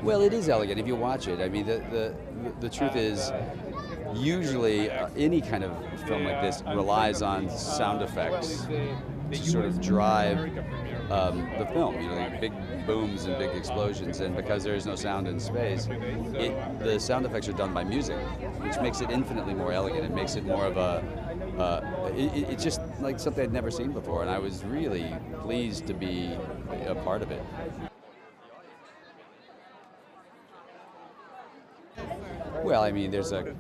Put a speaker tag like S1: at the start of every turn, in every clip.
S1: Well, it is elegant if you watch it. I mean, the truth is, usually any kind of film like this relies on sound effects to sort of drive the film. You know, like big booms and big explosions, and because there is no sound in space, the sound effects are done by music, which makes it infinitely more elegant. It makes it more of it's just like something I'd never seen before, and I was really pleased to be a part of it. Well, I mean, there's a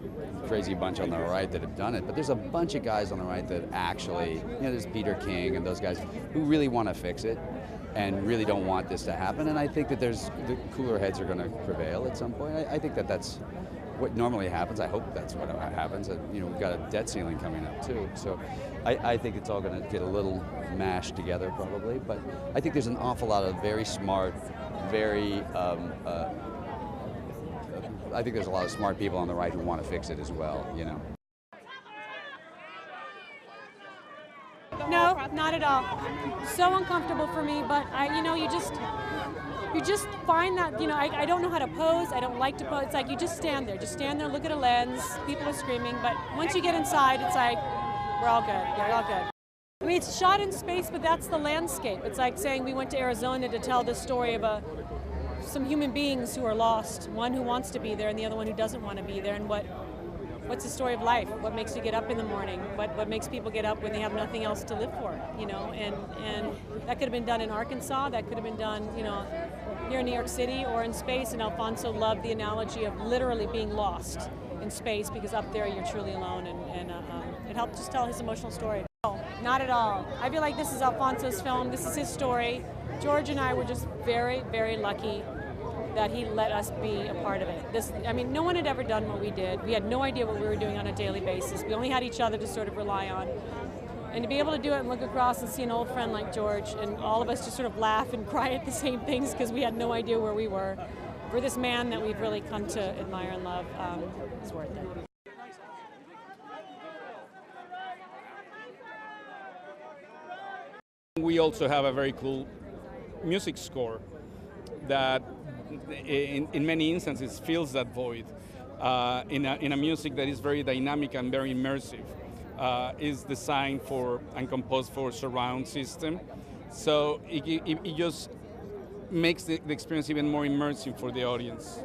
S1: crazy bunch on the right that have done it, but there's a bunch of guys on the right that actually, you know, there's Peter King and those guys who really want to fix it and really don't want this to happen. And I think that the cooler heads are going to prevail at some point. I think that that's what normally happens. I hope that's what happens. You know, we've got a debt ceiling coming up too, so I think it's all going to get a little mashed together probably. But I think there's an awful lot of very smart, very I think there's a lot of smart people on the right who want to fix it as well, you know.
S2: No, not at all. So uncomfortable for me, but you just find that, I don't know how to pose. I don't like to pose. It's like you just stand there, look at a lens. People are screaming, but once you get inside, it's like, we're all good. Yeah, we're all good. I mean, it's shot in space, but that's the landscape. It's like saying we went to Arizona to tell the story of some human beings who are lost, one who wants to be there and the other one who doesn't want to be there, and what's the story of life? What makes you get up in the morning? What makes people get up when they have nothing else to live for? You know, and that could have been done in Arkansas, that could have been done, here in New York City or in space, and Alfonso loved the analogy of literally being lost in space, because up there you're truly alone, and it helped just tell his emotional story. No, not at all. I feel like this is Alfonso's film, this is his story. George and I were just very, very lucky that he let us be a part of it. No one had ever done what we did. We had no idea what we were doing on a daily basis. We only had each other to sort of rely on. And to be able to do it and look across and see an old friend like George, and all of us just sort of laugh and cry at the same things because we had no idea where we were, for this man that we've really come to admire and love, is worth it.
S3: We also have a very cool music score that in many instances fills that void in a music that is very dynamic and very immersive. Is designed for and composed for surround system, so it just makes the experience even more immersive for the audience.